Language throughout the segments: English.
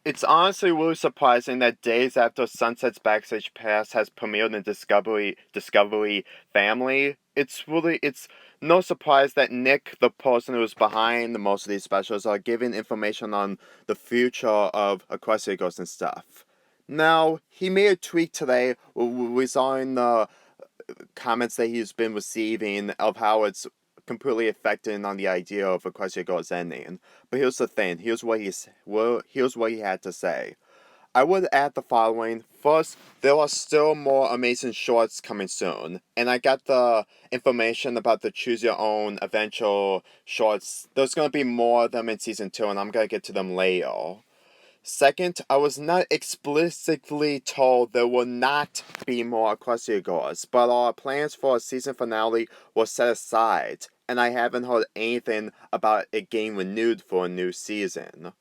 It's honestly really surprising that days after Sunset's Backstage Pass has premiered in Discovery Family, it's no surprise that Nick, the person who's behind most of these specials, are giving information on the future of Equestria Ghosts and stuff. Now, he made a tweet today. We saw in the comments that he's been receiving of how it's completely affecting on the idea of Equestria Ghosts ending. But here's the thing. Here's what he had to say. I would add the following. First, there are still more amazing shorts coming soon, and I got the information about the Choose Your Own Adventure shorts. There's going to be more of them in Season 2, and I'm going to get to them later. Second, I was not explicitly told there will not be more Equestria Girls, but our plans for a season finale were set aside, and I haven't heard anything about it getting renewed for a new season.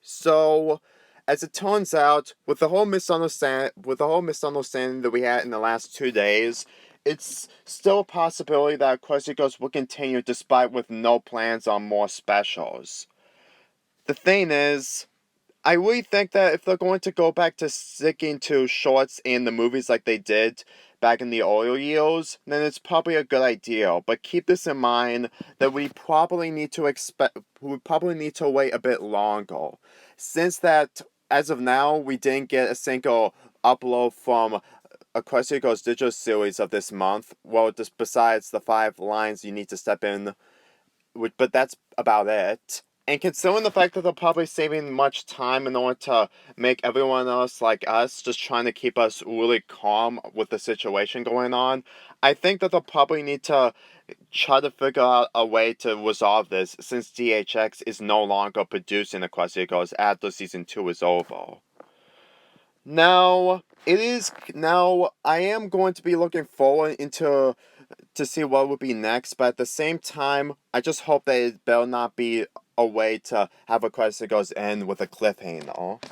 So, as it turns out, with the whole misunderstanding that we had in the last 2 days, it's still a possibility that Equestria Girls will continue despite with no plans on more specials. The thing is, I really think that if they're going to go back to sticking to shorts in the movies like they did back in the earlier years, then it's probably a good idea. But keep this in mind that we probably need to wait a bit longer, since that as of now we didn't get a single upload from Equestria Girls digital series of this month. Well, just besides the 5 lines you need to step in, but that's about it. And considering the fact that they're probably saving much time in order to make everyone else like us just trying to keep us really calm with the situation going on, I think that they'll probably need to try to figure out a way to resolve this since DHX is no longer producing Equestria Girls after season 2 is over. Now I am going to be looking forward to see what would be next, but at the same time, I just hope that it better not be a way to have Equestria Girls end with a cliffhanger.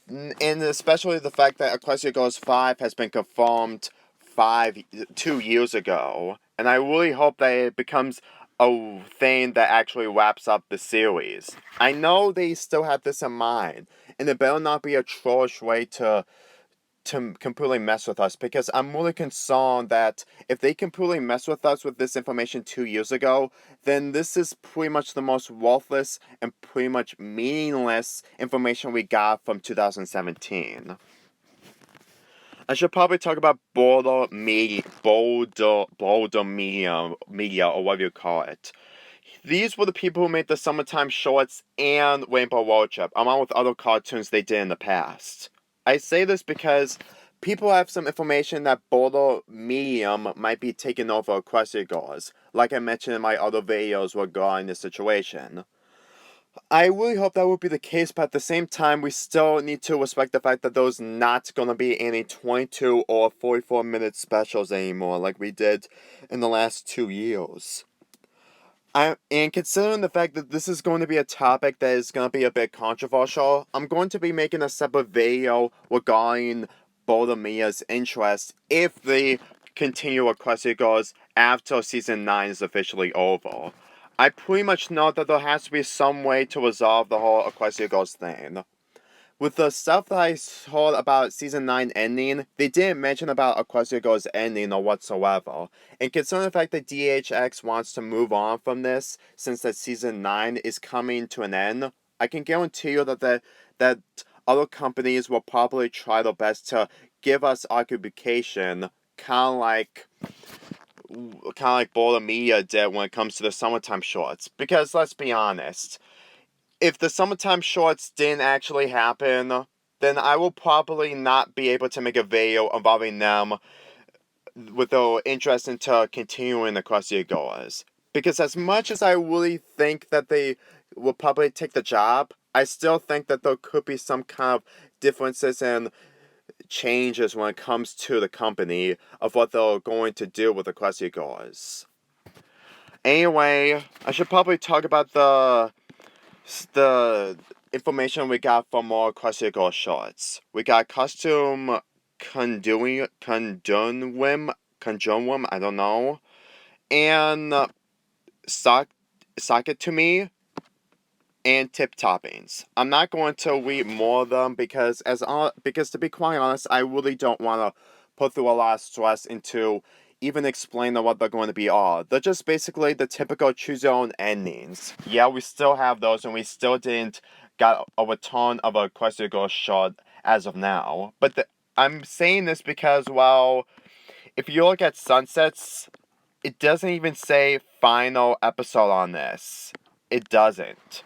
And especially the fact that Equestria Girls 5 has been confirmed 2 years ago. And I really hope that it becomes a thing that actually wraps up the series. I know they still have this in mind, and it better not be a trollish way to completely mess with us, because I'm really concerned that if they completely mess with us with this information 2 years ago, then this is pretty much the most worthless and pretty much meaningless information we got from 2017. I should probably talk about Boulder Media, or whatever you call it. These were the people who made the Summertime Shorts and Rainbow Road Trip, along with other cartoons they did in the past. I say this because people have some information that Boulder Medium might be taking over Equestria Girls, like I mentioned in my other videos regarding the situation. I really hope that would be the case, but at the same time, we still need to respect the fact that there's not going to be any 22 or 44-minute specials anymore like we did in the last 2 years. And considering the fact that this is going to be a topic that is going to be a bit controversial, I'm going to be making a separate video regarding Boulder Mia's interest if they continue Equestria Girls after season 9 is officially over. I pretty much know that there has to be some way to resolve the whole Equestria Girls thing. With the stuff that I heard about season 9 ending, they didn't mention about Equestria Girls ending or whatsoever. And considering the fact that DHX wants to move on from this, since that season 9 is coming to an end, I can guarantee you that other companies will probably try their best to give us occupation, kind of like Boulder Media did when it comes to the summertime shorts. Because let's be honest, if the summertime shorts didn't actually happen, then I will probably not be able to make a video involving them with their interest into continuing the Equestria Girls. Because as much as I really think that they will probably take the job, I still think that there could be some kind of differences and changes when it comes to the company of what they're going to do with the Equestria Girls. Anyway, I should probably talk about the information we got from more Equestria Girl shorts. We got costume conjunwim, I don't know, and sock it to me. and tip toppings. I'm not going to read more of them because to be quite honest, I really don't want to put through a lot of stress into even explaining what they're going to be all. They're just basically the typical choose your own endings. Yeah, we still have those, and we still didn't got a return of a Equestria Girls shot as of now. But I'm saying this because, well, if you look at Sunsets, it doesn't even say final episode on this. It doesn't.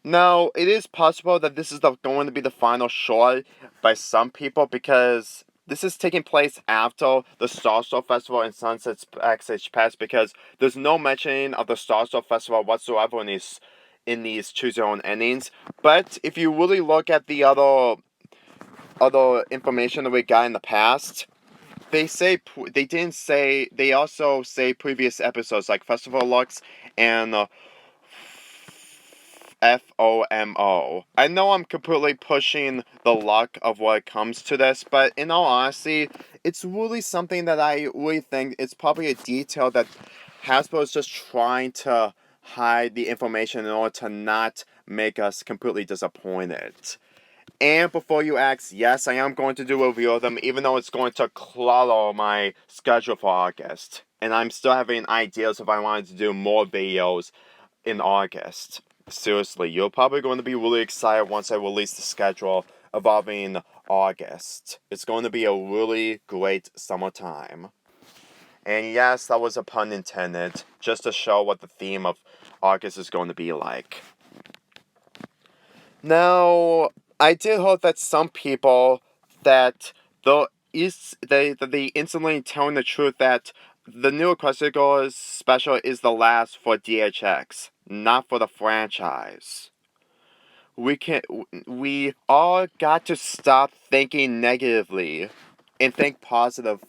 Now, it is possible that this is going to be the final short by some people because this is taking place after the Starstruck Festival and Sunset's Backstage Pass because there's no mentioning of the Starstruck Festival whatsoever in these choose your own endings. But if you really look at the other information that we got in the past, they also say previous episodes like Festival Lux and FOMO. I know I'm completely pushing the luck of what comes to this, but in all honesty, it's really something that I really think it's probably a detail that Hasbro is just trying to hide the information in order to not make us completely disappointed. And before you ask, yes, I am going to do a review of them, even though it's going to clutter my schedule for August. And I'm still having ideas if I wanted to do more videos in August. Seriously, you're probably going to be really excited once I release the schedule involving August. It's going to be a really great summertime. And yes, that was a pun intended, just to show what the theme of August is going to be like. Now, I did hope that some people that they instantly telling the truth that the new Equestria Girls special is the last for DHX, not for the franchise. We all got to stop thinking negatively and think positive.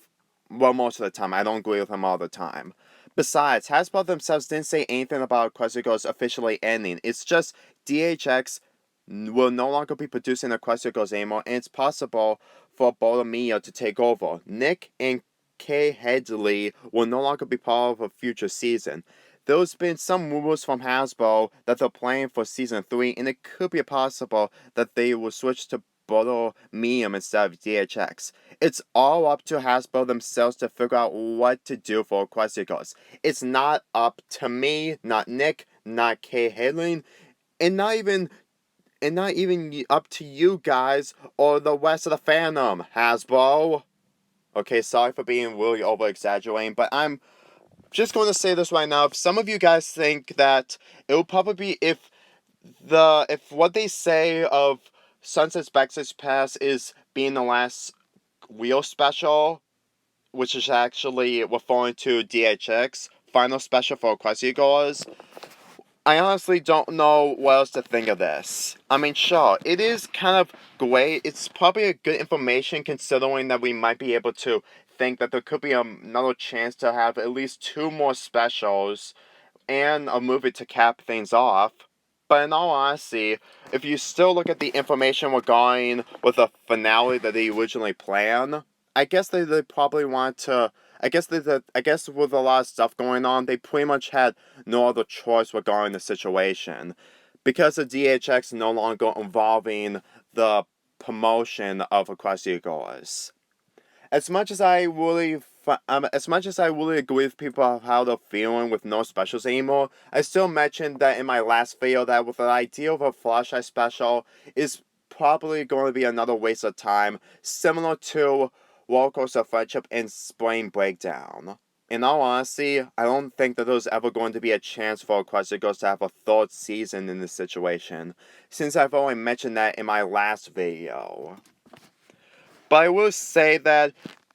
Well, most of the time. I don't agree with them all the time. Besides, Hasbro themselves didn't say anything about Equestria Girls officially ending. It's just DHX will no longer be producing Equestria Girls anymore, and it's possible for Boulder to take over. Nick and Kay Headley will no longer be part of a future season. There's been some rumors from Hasbro that they're planning for season 3, and it could be possible that they will switch to Boulder instead of DHX. It's all up to Hasbro themselves to figure out what to do for Equestria Girls. It's not up to me, not Nick, not Kay Headley, and not even up to you guys or the rest of the fandom, Hasbro. Okay, sorry for being really over-exaggerating, but I'm just going to say this right now. If some of you guys think that it will probably be if what they say of Sunset's Backstage Pass is being the last real special, which is actually referring to DHX, final special for Equestria Girls, I honestly don't know what else to think of this. I mean, sure, it is kind of great. It's probably a good information considering that we might be able to think that there could be another chance to have at least 2 more specials and a movie to cap things off. But in all honesty, if you still look at the information regarding with the finale that they originally planned, I guess they probably want to. I guess with a lot of stuff going on, they pretty much had no other choice regarding the situation, because of DHX no longer involving the promotion of Equestria Girls. As much as I really agree with people of how they're feeling with no specials anymore, I still mentioned that in my last video that with the idea of a flashlight special is probably going to be another waste of time, similar to Roller Coaster Friendship and Spring Breakdown. In all honesty, I don't think that there's ever going to be a chance for Equestria Girls to have a 3rd season in this situation, since I've only mentioned that in my last video. But I will say that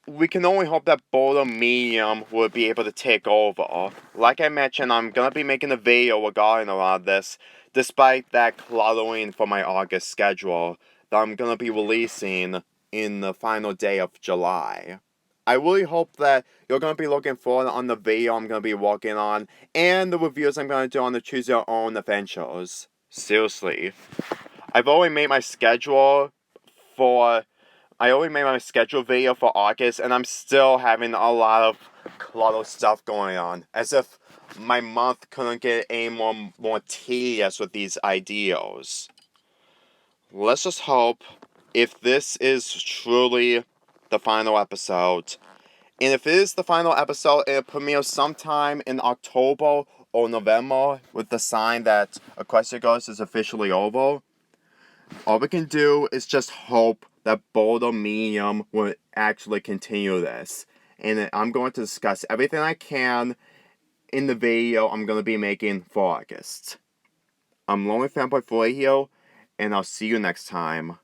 we can only hope that Boulder Medium will be able to take over. Like I mentioned, I'm going to be making a video regarding a lot of this, despite that cluttering for my August schedule that I'm going to be releasing in the final day of July. I really hope that you're going to be looking forward on the video I'm going to be working on, and the reviews I'm going to do on the Choose Your Own Adventures. Seriously. I've already made my schedule for... I only made my schedule video for August, and I'm still having a lot of clutter stuff going on. As if my month couldn't get any more tedious with these ideals. Let's just hope, if this is truly the final episode, and if it is the final episode, it premieres sometime in October or November with the sign that Equestria Ghost is officially over, all we can do is just hope that Boulder Medium will actually continue this. And I'm going to discuss everything I can in the video I'm going to be making for August. I'm Lonely Fanboy Flay here, and I'll see you next time.